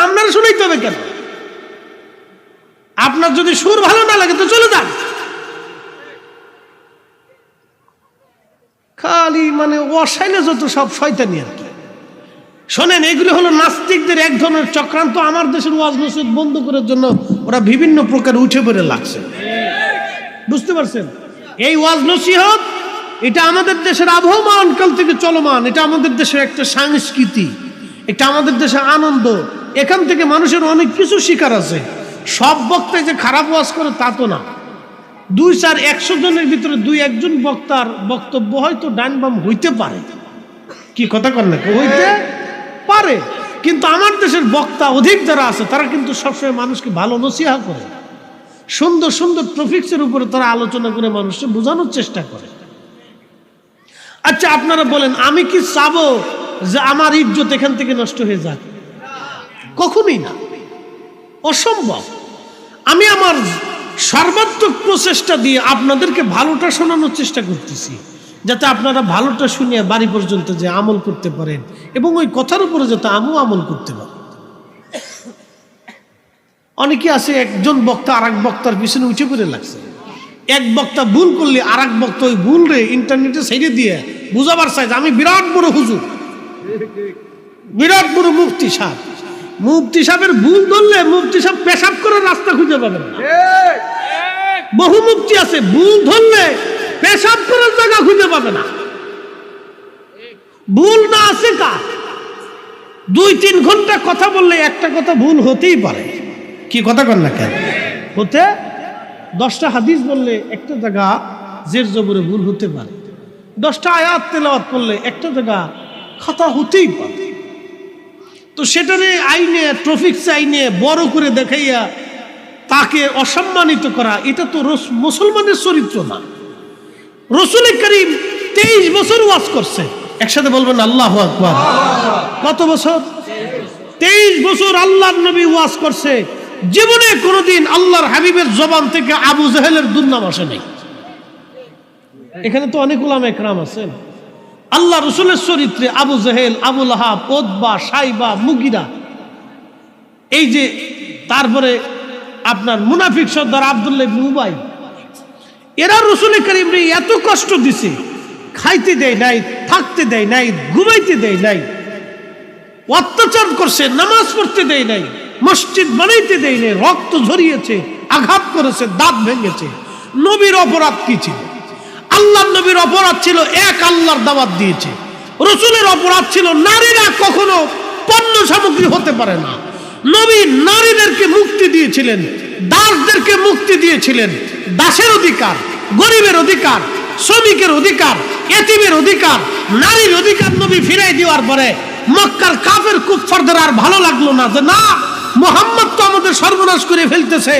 আপনারা শুনাইতে হবে কেন? আপনার যদি সুর ভালো না লাগে তো চলে যান। খালি মানে অসাইলে যত সব শয়তানি আর কি। শোনেন, এগুলো হলো নাস্তিকদের এক ধরনের চক্রান্ত। আমার দেশের ওয়াজ নসিহত বন্ধ করার জন্য ওরা বিভিন্ন প্রকার উঠে পড়ে লাগছে। বুঝতে পারছেন? এই ওয়াজ নসিহত এটা আমাদের দেশের আবহমান কাল থেকে চলমান। এটা আমাদের দেশের একটা সংস্কৃতি, এটা আমাদের দেশের আনন্দ। এখান থেকে মানুষের অনেক কিছু শিকার আছে। সব বক্তায় যে খারাপ ওয়াজ করে তা তো না। 2-4-100 জনের ভিতরে 2-1 বক্তার বক্তব্য হয়তো ডান বাম হইতে পারে। কি কথা কন না? হইতে পারে। কিন্তু আমার দেশের বক্তা অধিক যারা আছে তারা কিন্তু সবসময় মানুষকে ভালো নসিহত করে, সুন্দর সুন্দর টপিকসের উপরে তারা আলোচনা করে মানুষকে বোঝানোর চেষ্টা করে। আচ্ছা আপনারা বলেন, আমি কি চাবো যে আমার ইজ্জত এখান থেকে নষ্ট হয়ে যাক? কখনোই না, অসম্ভব। আমি আমার সর্বাত্মক প্রচেষ্টা দিয়ে আপনাদেরকে ভালোটা শোনানোর চেষ্টা করতেছি, যাতে আপনারা ভালোটা শুনিয়ে বাড়ি পর্যন্ত যে আমল করতে পারেন এবং ওই কথার উপরে যাতে আমিও আমল করতে পারি। অনেকে আছে একজন বক্তা আর এক বক্তার পিছনে উঠে পড়ে লাগছে। এক বক্তা ভুল করলে আর এক বক্তা ওই ভুল রে ইন্টারনেটে ছেড়ে দিয়ে বুঝাবার চাই যে আমি বিরাট বড় হুজুর, বিরাট বড় মুফতি সাহেব। মুফতি সাহেবের ভুল ধরলে মুফতি সাহেব পেশাব করার রাস্তা খুঁজে পাবেন না। বহু মুফতি আছে ভুল ধরলে পেশাব করার জায়গা খুঁজে পাবে না। ভুল না আছে কার? 2-3 ঘন্টা কথা বললে একটা কথা ভুল হতেই পারে। কি কথা কন না কেন? হতে 10টা হাদিস বললে একটা জায়গা জের জবরে ভুল হতে পারে। 10টা আয়াত তেলাওয়াত করলে একটা জায়গা খাতা হতেই পারে। তো সেটারে আইনে, ট্রাফিক আইনে বড় করে দেখাইয়া তাকে অসম্মানিত করা, এটা তো মুসলমানের চরিত্র না। রাসূল করিম 23 বছর ওয়াজ করছে। একসাথে বলবেন আল্লাহু আকবার। কত বছর? 23 বছর আল্লাহর নবী ওয়াজ করছে। জীবনে কোনোদিন আল্লাহর হাবিবের জবান থেকে আবু জাহেলের দুর্নাম আসে নাই। এখানে তো অনেক উলামা ইকরাম আছেন। আল্লাহ রসুলের চরিত্রে আবু জাহেল, আবু লাহাব, উতবা, শাইবা, মুগিরা, এই যে তারপরে আপনার মুনাফিক সর্দার আব্দুল্লাহ ইবনে উবাই, এরা রসুল করিমরে এত কষ্ট দিছে, খাইতে দেয় নাই, থাকতে দেয় নাই, ঘুমাইতে দেয় নাই, অত্যাচার করছে, নামাজ পড়তে দেয় নাই, মসজিদ বানাইতে দেয় নাই, রক্ত ঝরিয়েছে, আঘাত করেছে, দাঁত ভেঙেছে। নবীর অপরাধ কি ছিল? আল্লাহর নবীর অপরাধ ছিল এক আল্লাহর দাওয়াত দিয়েছে। রসুলের অপরাধ ছিল নারীরা কখনো পণ্য সামগ্রী হতে পারে না। নবী নারীদেরকে মুক্তি দিয়েছিলেন, দাসদেরকে মুক্তি দিয়েছিলেন। দাসের অধিকার, গরিবের অধিকার, শ্রমিকের অধিকার, এতিমের অধিকার, নারীর অধিকার নবী ফিরাই দেওয়ার পরে মক্কার কাফের কুফফারদের আর ভালো লাগলো না যে না, মোহাম্মদ তো আমাদের সর্বনাশ করে ফেলতেছে,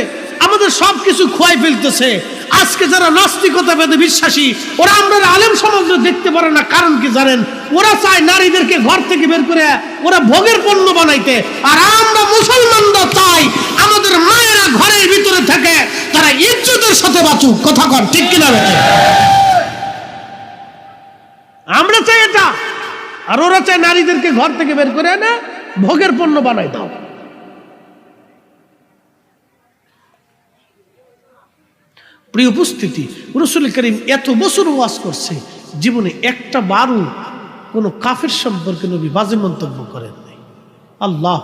আমাদের সবকিছু খোয়াই ফেলতেছে। আজকে যারা নাস্তিকতা বেদে বিশ্বাসী, ওরা আমরা আলেম সমাজে দেখতে পারে না। কারণ কি জানেন? ওরা চায় নারীদেরকে ঘর থেকে বের করে ওরা ভোগের পণ্য বানাইতে, আর আমরা মুসলমানরা চাই আমাদের মায়েরা ঘরের ভিতরে থাকে, তারা ইজ্জতের সাথে বাঁচুক। কথা কন ঠিক কিনা বেটা? আমরা চাই এটা, আর ওরা চায় নারীদেরকে ঘর থেকে বের করে না ভোগের পণ্য বানাই দাও। প্রিয় উপস্থিতি, রাসূল করিম এত বছর ওয়াজ করছে, জীবনে একটা বারও কোনো কাফের সম্পর্কে নবী বাজে মন্তব্য করেন নাই। আল্লাহ